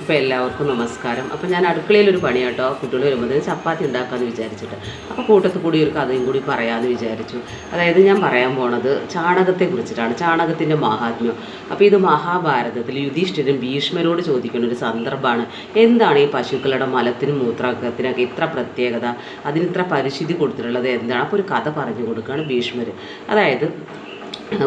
അപ്പോൾ എല്ലാവർക്കും നമസ്കാരം. അപ്പോൾ ഞാൻ അടുക്കളയിലൊരു പണി കേട്ടോ, കുട്ടികൾ വരുമ്പോൾ ചപ്പാത്തി ഉണ്ടാക്കാമെന്ന് വിചാരിച്ചിട്ട്, അപ്പോൾ കൂട്ടത്തിൽ കൂടി ഒരു കഥയും കൂടി പറയാമെന്ന് വിചാരിച്ചു. അതായത് ഞാൻ പറയാൻ പോണത് ചാണകത്തെ കുറിച്ചിട്ടാണ്, ചാണകത്തിൻ്റെ മഹാത്മ്യം. അപ്പോൾ ഇത് മഹാഭാരതത്തിൽ യുധിഷ്ഠിരൻ ഭീഷ്മരോട് ചോദിക്കുന്ന ഒരു സന്ദർഭമാണ്. എന്താണ് ഈ പശുക്കളുടെ മലത്തിനും മൂത്രത്തിനൊക്കെ ഇത്ര പ്രത്യേകത, അതിന് ഇത്ര പരിശുദ്ധി കൊടുത്തിട്ടുള്ളത് എന്താണ്? അപ്പോൾ ഒരു കഥ പറഞ്ഞു കൊടുക്കുകയാണ് ഭീഷ്മർ. അതായത്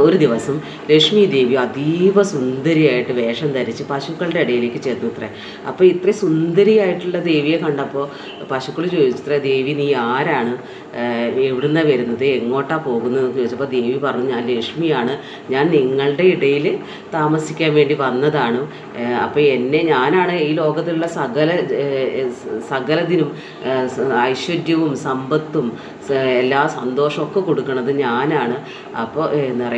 ഒരു ദിവസം ലക്ഷ്മി ദേവി അതീവ സുന്ദരിയായിട്ട് വേഷം ധരിച്ച് പശുക്കളുടെ ഇടയിലേക്ക് ചെന്നുത്രേ. അപ്പോൾ ഇത്രയും സുന്ദരിയായിട്ടുള്ള ദേവിയെ കണ്ടപ്പോൾ പശുക്കൾ ചോദിച്ചത്രേ, ദേവി നീ ആരാണ്, എവിടുന്നാണ് വരുന്നത്, എങ്ങോട്ടാണ് പോകുന്നതെന്ന് ചോദിച്ചപ്പോൾ ദേവി പറഞ്ഞു, ഞാൻ ലക്ഷ്മിയാണ്, ഞാൻ നിങ്ങളുടെ ഇടയിൽ താമസിക്കാൻ വേണ്ടി വന്നതാണ്. അപ്പോൾ ഞാനാണ് ഈ ലോകത്തുള്ള സകലതിനും ഐശ്വര്യവും സമ്പത്തും എല്ലാ സന്തോഷമൊക്കെ കൊടുക്കുന്നത് ഞാനാണ്. അപ്പോൾ എന്താ പറയുക,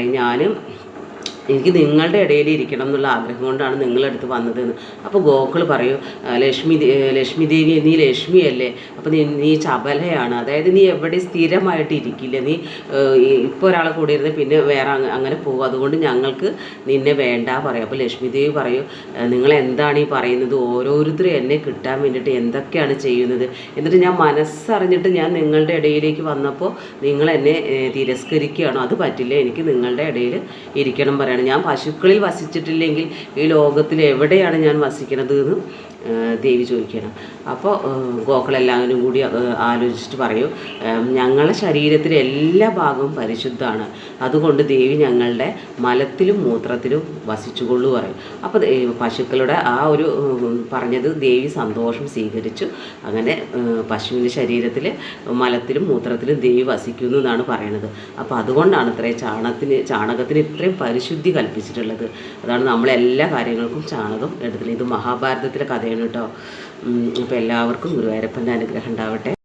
എനിക്ക് നിങ്ങളുടെ ഇടയിൽ ഇരിക്കണം എന്നുള്ള ആഗ്രഹം കൊണ്ടാണ് നിങ്ങളടുത്ത് വന്നതെന്ന്. അപ്പോൾ ഗോക്കൾ പറയും, ലക്ഷ്മി ദേവി നീ ലക്ഷ്മിയല്ലേ, അപ്പോൾ നീ ചപലയാണ്, അതായത് നീ എവിടെ സ്ഥിരമായിട്ട് ഇരിക്കില്ല, നീ ഇപ്പോൾ ഒരാളെ കൂടെ ഇരുന്ന് പിന്നെ വേറെ അങ്ങനെ പോകും, അതുകൊണ്ട് ഞങ്ങൾക്ക് നിന്നെ വേണ്ട പറയും. അപ്പോൾ ലക്ഷ്മി ദേവി പറയും, നിങ്ങൾ എന്താണ് ഈ പറയുന്നത്, ഓരോരുത്തരും എന്നെ കിട്ടാൻ വേണ്ടിയിട്ട് എന്തൊക്കെയാണ് ചെയ്യുന്നത്, എന്നിട്ട് ഞാൻ മനസ്സറിഞ്ഞിട്ട് ഞാൻ നിങ്ങളുടെ ഇടയിലേക്ക് വന്നപ്പോൾ നിങ്ങൾ എന്നെ തിരസ്കരിക്കുകയാണോ? അത് പറ്റില്ല, എനിക്ക് നിങ്ങളുടെ ഇടയിൽ ഇരിക്കണം പറയണം. ഞാൻ പശുക്കളിൽ വസിച്ചിട്ടില്ലെങ്കിൽ ഈ ലോകത്തിൽ എവിടെയാണ് ഞാൻ വസിക്കുന്നത് എന്ന് ദേവി ചോദിക്കണം. അപ്പോൾ ഗോക്കളെല്ലാവരും കൂടി ആലോചിച്ചിട്ട് പറയും, ഞങ്ങളുടെ ശരീരത്തിലെ എല്ലാ ഭാഗവും പരിശുദ്ധമാണ്, അതുകൊണ്ട് ദേവി ഞങ്ങളുടെ മലത്തിലും മൂത്രത്തിലും വസിച്ചുകൊള്ളു പറയും. അപ്പോൾ പശുക്കളുടെ ആ ഒരു പറഞ്ഞത് ദേവി സന്തോഷം സ്വീകരിച്ചു. അങ്ങനെ പശുവിൻ്റെ ശരീരത്തിൽ മലത്തിലും മൂത്രത്തിലും ദേവി വസിക്കുന്നു എന്നാണ് പറയണത്. അപ്പോൾ അതുകൊണ്ടാണ് ഇത്രയും ചാണകത്തിന് ഇത്രയും പരിശുദ്ധി കൽപ്പിച്ചിട്ടുള്ളത്. അതാണ് നമ്മളെല്ലാ കാര്യങ്ങൾക്കും ചാണകം എടുത്തിട്ടുള്ളത്. ഇത് മഹാഭാരതത്തിലെ കഥയാണ് കേട്ടോ. അപ്പോൾ എല്ലാവർക്കും ഗുരുവായൂരപ്പൻ്റെ അനുഗ്രഹം ഉണ്ടാവട്ടെ.